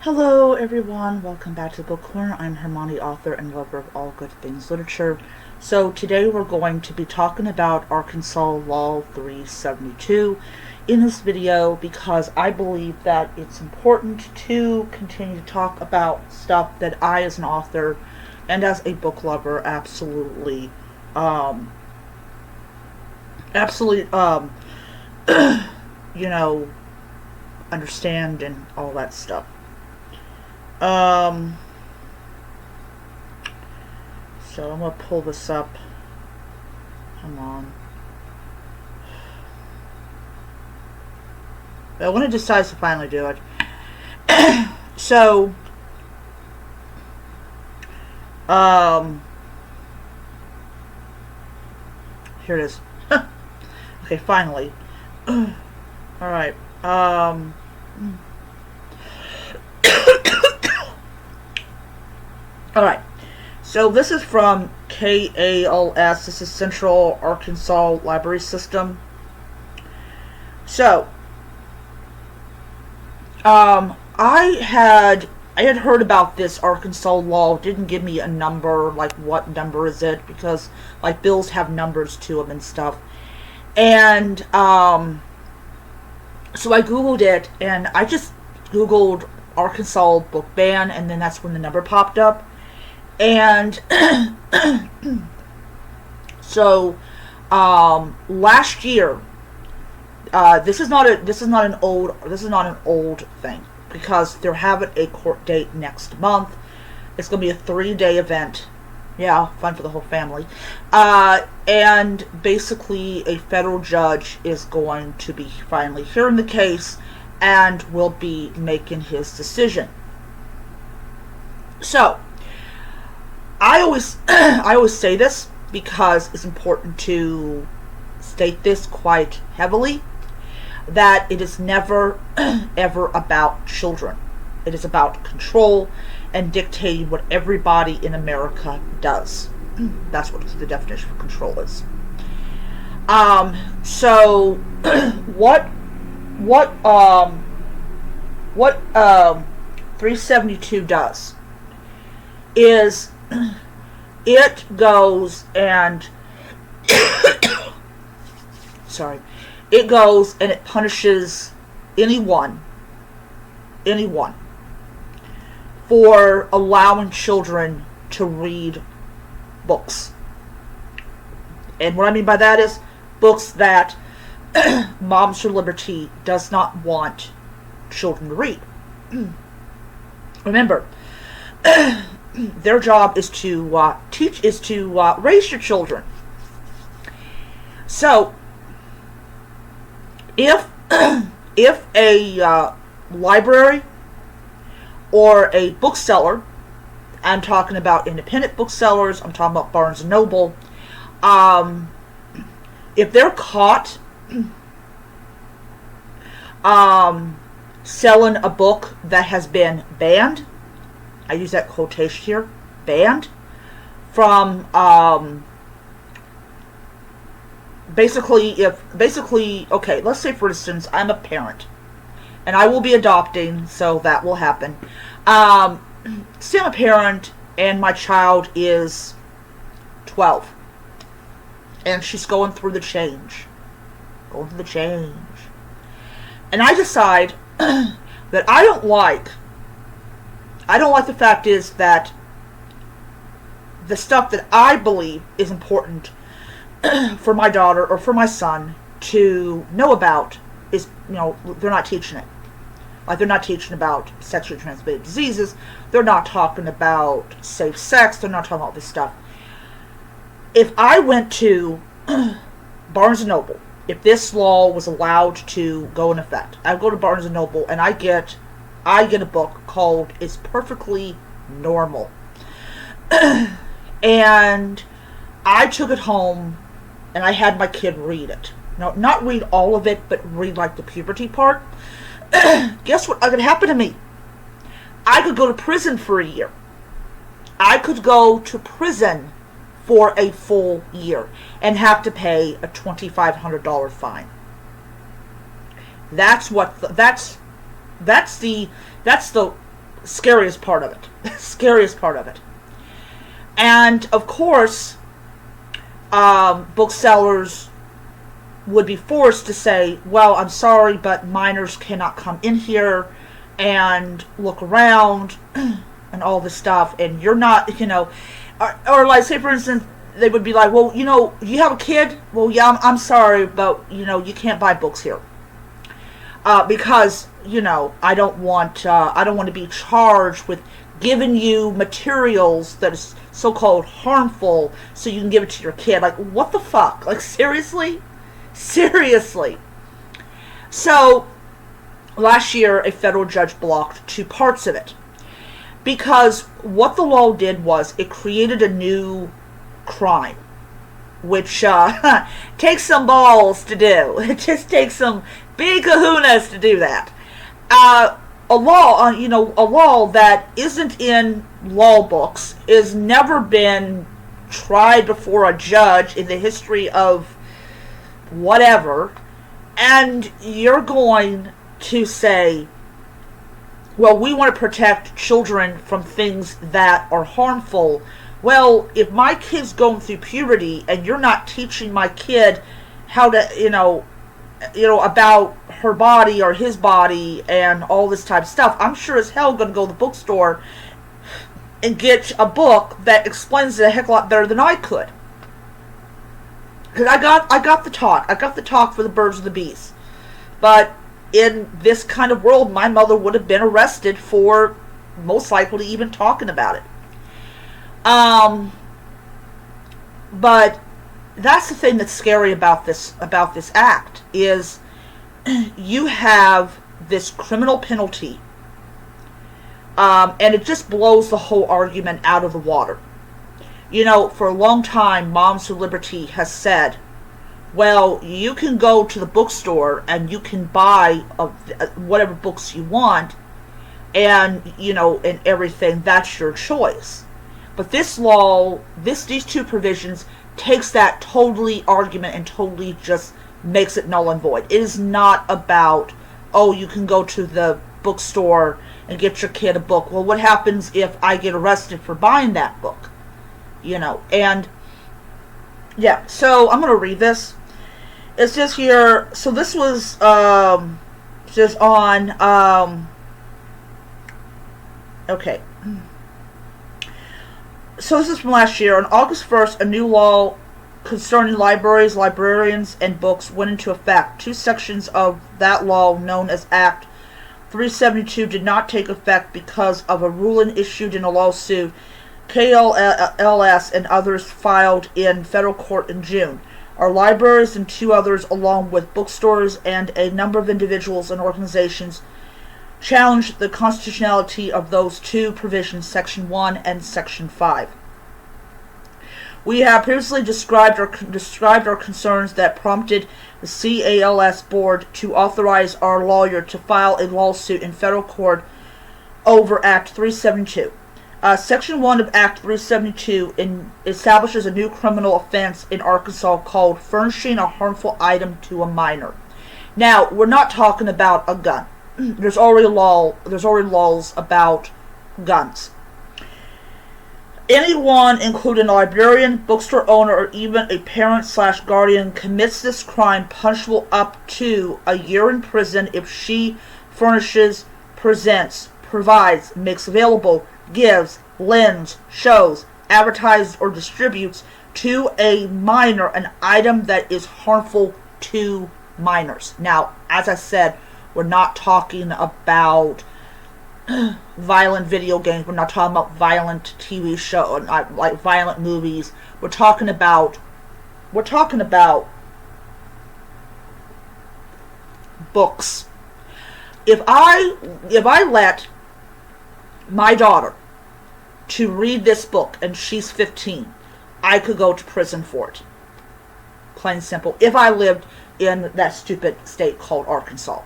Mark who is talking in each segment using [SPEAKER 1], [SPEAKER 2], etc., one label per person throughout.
[SPEAKER 1] Hello everyone, welcome back to the Book Corner. I'm Hermione, author and lover of all good things literature. So today we're going to be talking about Arkansas Law 372 in this video because I believe that it's important to continue to talk about stuff that I as an author and as a book lover absolutely you know, understand and all that stuff. So I'm going to pull this up. Come on. But when it decides to finally do it. So, here it is. Okay, finally. Alright, Alright, so this is from KALS. This is Central Arkansas Library System. So, I had heard about this Arkansas law. It didn't give me a number, like what number is it, because like bills have numbers to them and stuff. And so I googled it, and I just googled Arkansas book ban, and then that's when the number popped up. And so last year, this is not an old thing, because they're having a court date next month. It's going to be a 3-day event. Yeah, fun for the whole family. And basically a federal judge is going to be finally hearing the case and will be making his decision. So, I always say this because it's important to state this quite heavily, that it is never ever about children. It is about control and dictating what everybody in America does. That's what the definition for control is. So what 372 does is it goes and it goes and it punishes anyone for allowing children to read books. And what I mean by that is books that Moms for Liberty does not want children to read. Remember, their job is to raise your children. So, if a library or a bookseller, I'm talking about independent booksellers, I'm talking about Barnes and Noble, if they're caught selling a book that has been banned, I use that quotation here, banned, from basically, okay, let's say for instance, I'm a parent, and I will be adopting, so that will happen. Say I'm a parent, and my child is 12, and she's going through the change, and I decide that I don't like the fact is that the stuff that I believe is important for my daughter or for my son to know about is, they're not teaching it. Like, they're not teaching about sexually transmitted diseases. They're not talking about safe sex. They're not talking about this stuff. If I went to Barnes & Noble, if this law was allowed to go in effect, I would go to Barnes & Noble and I get a book called It's Perfectly Normal. And I took it home and I had my kid read it. No, not read all of it, but read like the puberty part. Guess what could happen to me? I could go to prison for a year. I could go to prison for a full year and have to pay a $2,500 fine. That's the Scariest part of it. Scariest part of it. And, of course, booksellers would be forced to say, well, I'm sorry, but minors cannot come in here and look around and all this stuff, and you're not, or like, say, for instance, they would be like, well, you have a kid? Well, yeah, I'm sorry, but, you can't buy books here. Because, I don't want to be charged with giving you materials that is so-called harmful so you can give it to your kid. Like, what the fuck? Like, seriously? Seriously. So, last year, a federal judge blocked 2 parts of it. Because what the law did was it created a new crime, which takes some balls to do. It just takes some big kahunas to do that. A law that isn't in law books, has never been tried before a judge in the history of whatever, and you're going to say, well, we want to protect children from things that are harmful. Well, if my kid's going through puberty and you're not teaching my kid how to, about her body or his body and all this type of stuff, I'm sure as hell going to go to the bookstore and get a book that explains it a heck of a lot better than I could. Because I got the talk. I got the talk for the birds and the bees. But in this kind of world, my mother would have been arrested for most likely even talking about it. But that's the thing that's scary about this act, is you have this criminal penalty, and it just blows the whole argument out of the water. For a long time, Moms for Liberty has said, well, you can go to the bookstore and you can buy whatever books you want, and, and everything, that's your choice. But this law, these 2 provisions, takes that totally argument and totally just makes it null and void. It is not about, oh, you can go to the bookstore and get your kid a book. Well, what happens if I get arrested for buying that book? And yeah, so I'm going to read this. It says here, so this was just on, okay. So this is from last year. On August 1st, a new law concerning libraries, librarians, and books went into effect. 2 sections of that law, known as Act 372, did not take effect because of a ruling issued in a lawsuit KLS and others filed in federal court in June. Our libraries and 2 others, along with bookstores and a number of individuals and organizations, challenged the constitutionality of those 2 provisions, Section 1 and Section 5. We have previously described our concerns that prompted the CALS board to authorize our lawyer to file a lawsuit in federal court over Act 372. Section 1 of Act 372 establishes a new criminal offense in Arkansas called furnishing a harmful item to a minor. Now, we're not talking about a gun. There's already laws about guns. Anyone, including a librarian, bookstore owner, or even a parent/guardian, commits this crime punishable up to a year in prison if she furnishes, presents, provides, makes available, gives, lends, shows, advertises, or distributes to a minor an item that is harmful to minors. Now, as I said, we're not talking about violent video games. We're not talking about violent TV shows, like violent movies. We're talking about books. If I let my daughter to read this book and she's 15, I could go to prison for it. Plain and simple. If I lived in that stupid state called Arkansas.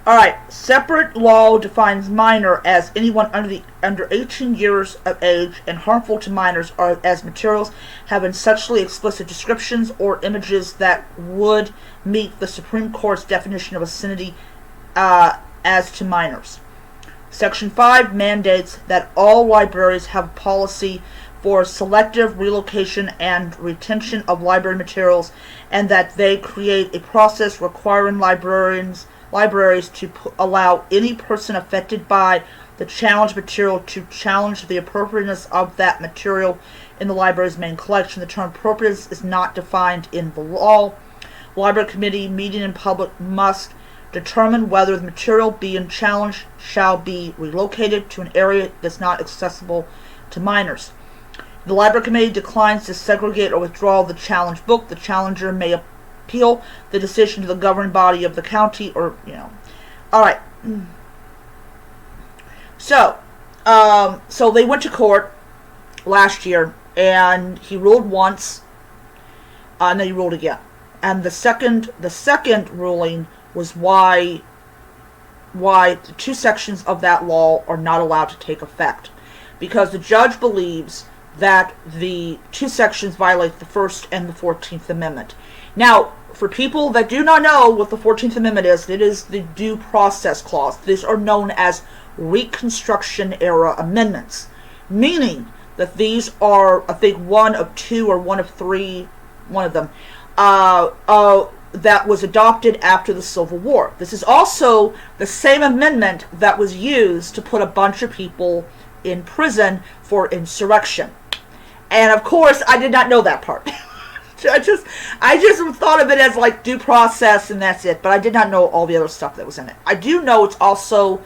[SPEAKER 1] Alright, separate law defines minor as anyone under 18 years of age, and harmful to minors are as materials having sexually explicit descriptions or images that would meet the Supreme Court's definition of obscenity as to minors. Section 5 mandates that all libraries have a policy for selective relocation and retention of library materials, and that they create a process requiring libraries to allow any person affected by the challenged material to challenge the appropriateness of that material in the library's main collection. The term appropriateness is not defined in the law. The library committee meeting in public must determine whether the material being challenged shall be relocated to an area that's not accessible to minors. If the library committee declines to segregate or withdraw the challenged book, the challenger may appeal the decision to the governing body of the county, or, Alright. So they went to court last year, and he ruled once, and then he ruled again. And the second ruling was why the two sections of that law are not allowed to take effect. Because the judge believes that the two sections violate the First and the 14th Amendment. Now, for people that do not know what the 14th Amendment is, it is the Due Process Clause. These are known as Reconstruction-era amendments, meaning that these are, I think, one of two or one of three, one of them, that was adopted after the Civil War. This is also the same amendment that was used to put a bunch of people in prison for insurrection. And of course, I did not know that part. I just thought of it as like due process and that's it, but I did not know all the other stuff that was in it. I do know it's also,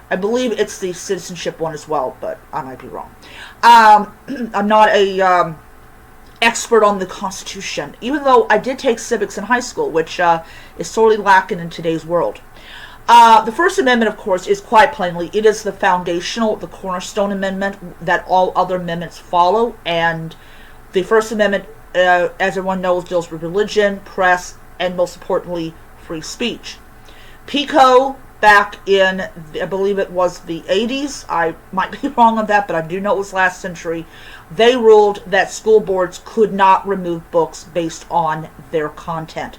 [SPEAKER 1] I believe it's the citizenship one as well, but I might be wrong. I'm not a expert on the Constitution, even though I did take civics in high school, which is sorely lacking in today's world. The First Amendment, of course, is quite plainly, it is the foundational, the cornerstone amendment that all other amendments follow, and the First Amendment, as everyone knows, deals with religion, press, and most importantly, free speech. PICO, back in, I believe it was the 80s, I might be wrong on that, but I do know it was last century, they ruled that school boards could not remove books based on their content.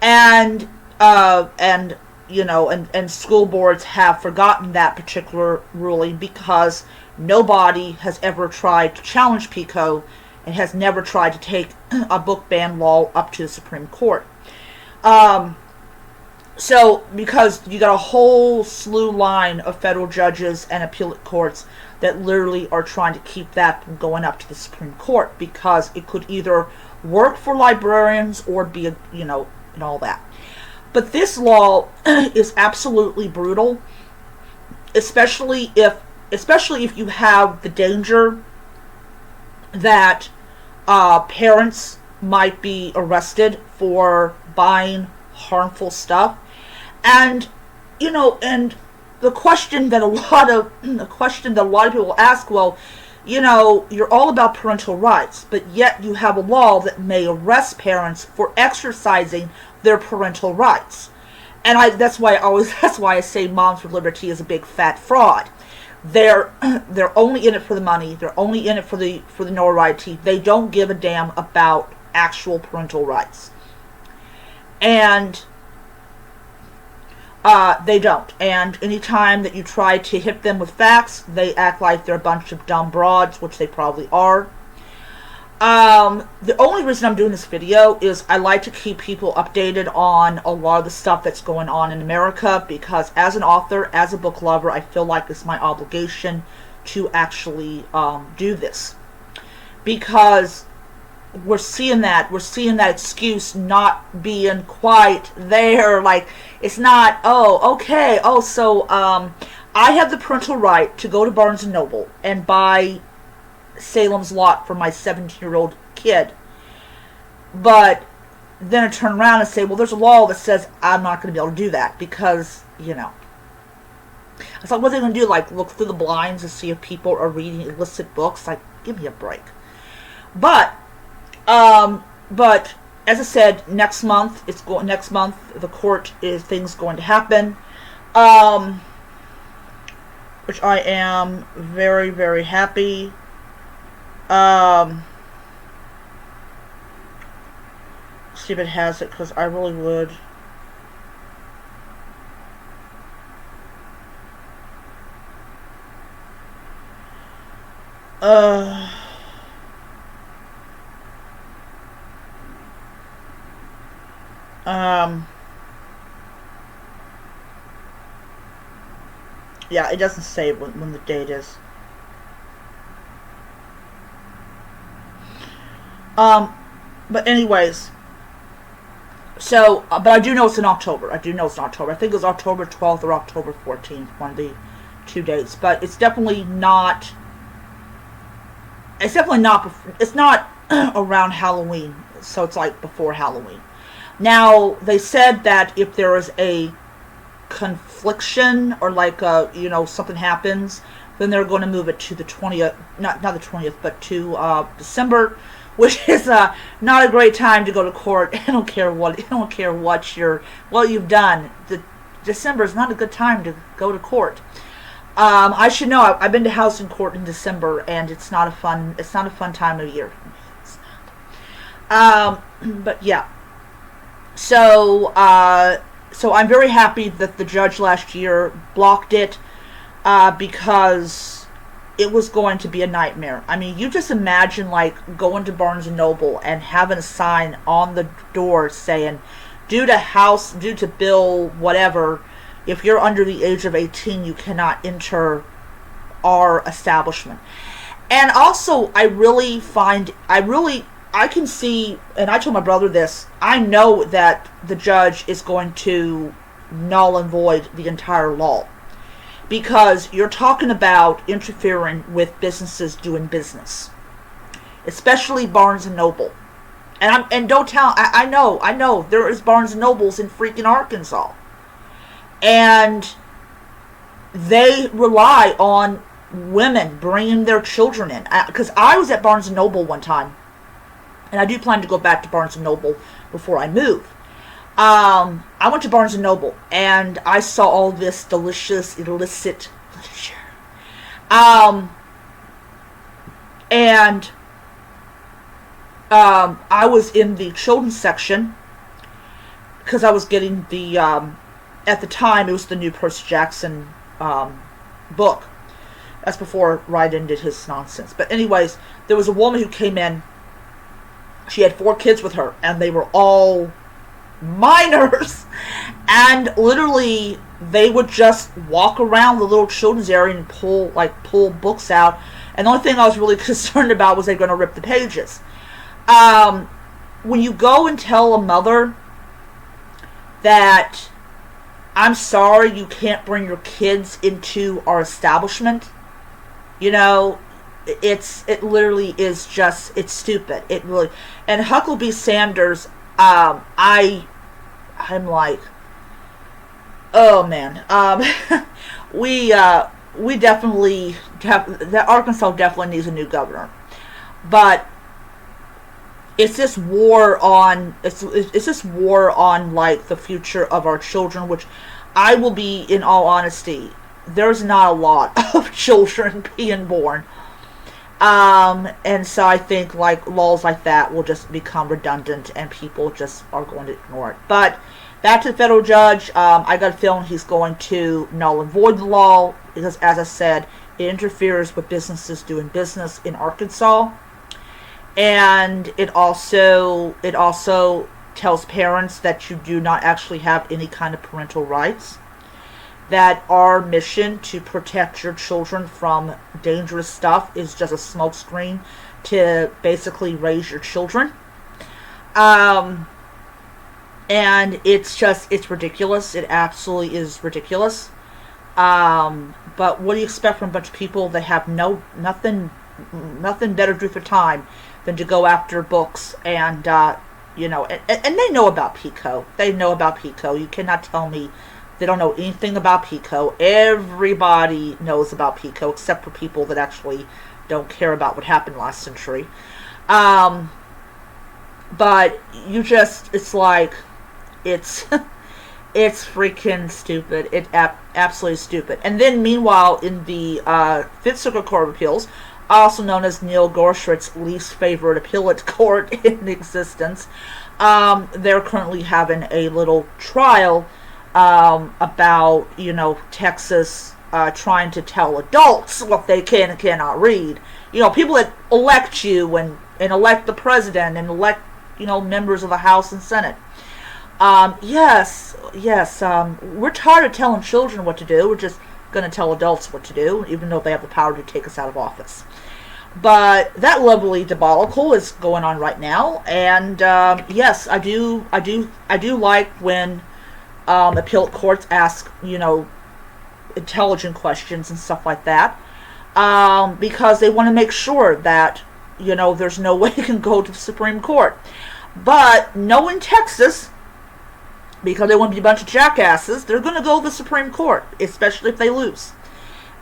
[SPEAKER 1] And school boards have forgotten that particular ruling because nobody has ever tried to challenge PICO and has never tried to take a book ban law up to the Supreme Court. So, because you got a whole slew line of federal judges and appellate courts that literally are trying to keep that from going up to the Supreme Court, because it could either work for librarians or be, and all that. But this law is absolutely brutal, especially if you have the danger that parents might be arrested for buying harmful stuff. And the question that a lot of people ask, well, you're all about parental rights, but yet you have a law that may arrest parents for exercising their parental rights. And that's why I say Moms for Liberty is a big fat fraud. They're only in it for the money. They're only in it for the notoriety. They don't give a damn about actual parental rights. And they don't. And anytime that you try to hit them with facts, they act like they're a bunch of dumb broads, which they probably are. The only reason I'm doing this video is I like to keep people updated on a lot of the stuff that's going on in America, because as an author, as a book lover, I feel like it's my obligation to actually do this. Because we're seeing that excuse not being quite there. Like, it's not, so I have the parental right to go to Barnes & Noble and buy Salem's Lot for my 17-year-old kid. But then I turn around and say, well, there's a law that says I'm not going to be able to do that because, It's like, what are they going to do? Like, look through the blinds and see if people are reading illicit books? Like, give me a break. But as I said, next month next month the court is things going to happen, um, which I am very, very happy. Um, see if it has it, because I really would. Uh, um, yeah, it doesn't say when the date is. Um, but anyways, so, but I do know it's in October. I do know it's in October. I think it was October 12th or October 14th, one of the two dates. But it's definitely not. It's definitely not. It's not around Halloween, so it's like before Halloween. Now they said that if there is a confliction or like something happens, then they're going to move it to the 20th, not the 20th, but to December, which is not a great time to go to court. I don't care what you've done. December is not a good time to go to court. I should know. I've been to housing court in December, and it's not a fun time of year. But yeah. So I'm very happy that the judge last year blocked it, because it was going to be a nightmare. I mean, you just imagine like going to Barnes and Noble and having a sign on the door saying, due to bill whatever, if you're under the age of 18, you cannot enter our establishment. And also, I can see, and I told my brother this, I know that the judge is going to null and void the entire law. Because you're talking about interfering with businesses doing business. Especially Barnes and Noble. And don't tell, I know, there is Barnes and Nobles in freaking Arkansas. And they rely on women bringing their children in. Because I was at Barnes and Noble one time. And I do plan to go back to Barnes and Noble before I move. I went to Barnes and Noble, and I saw all this delicious, illicit literature. I was in the children's section, because I was getting the, at the time, it was the new Percy Jackson book. That's before Ryden did his nonsense. But anyways, there was a woman who came in. She had 4 kids with her, and they were all minors. And literally, they would just walk around the little children's area and pull books out. And the only thing I was really concerned about was they were going to rip the pages. When you go and tell a mother that, I'm sorry, you can't bring your kids into our establishment, it literally is just, it's stupid. It really, and Huckabee Sanders, I'm like, oh man, we definitely have, that Arkansas definitely needs a new governor, but it's this war on, it's this war on like the future of our children, which I will be, in all honesty, there's not a lot of children being born. And so I think like laws like that will just become redundant and people just are going to ignore it. But back to the federal judge, I got a feeling he's going to null and void the law because, as I said, it interferes with businesses doing business in Arkansas. And it also tells parents that you do not actually have any kind of parental rights. That our mission to protect your children from dangerous stuff is just a smokescreen to basically raise your children. And it's ridiculous. It absolutely is ridiculous. But what do you expect from a bunch of people that have nothing better to do with their time than to go after books and they know about PICO. They know about PICO. You cannot tell me they don't know anything about PICO. Everybody knows about PICO except for people that actually don't care about what happened last century. But you just, it's like, it's it's freaking stupid. It's absolutely stupid. And then meanwhile, in the Fifth Circuit Court of Appeals, also known as Neil Gorsuch's least favorite appellate court in existence, they're currently having a little trial about, Texas trying to tell adults what they can and cannot read. People that elect you and elect the president and elect, members of the House and Senate. Yes, we're tired of telling children what to do. We're just going to tell adults what to do, even though they have the power to take us out of office. But that lovely debacle is going on right now, and yes, I do like when appellate courts ask, intelligent questions and stuff like that, because they want to make sure that there's no way it can go to the Supreme Court. But knowing Texas, because they want to be a bunch of jackasses, they're going to go to the Supreme Court, especially if they lose.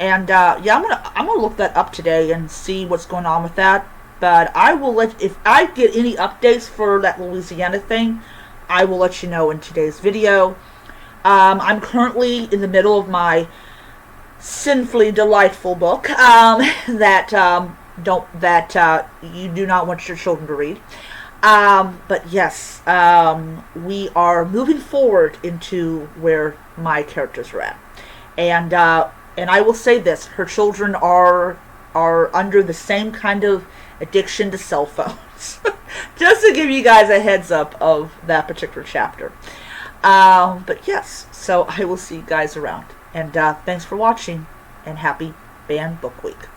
[SPEAKER 1] And I'm gonna look that up today and see what's going on with that. But I will if I get any updates for that Louisiana thing, I will let you know in today's video. I'm currently in the middle of my sinfully delightful book that you do not want your children to read. But yes, we are moving forward into where my characters are at, and I will say this: her children are under the same kind of addiction to cell phones. Just to give you guys a heads up of that particular chapter. But yes, so I will see you guys around, and thanks for watching, and happy Banned Book Week.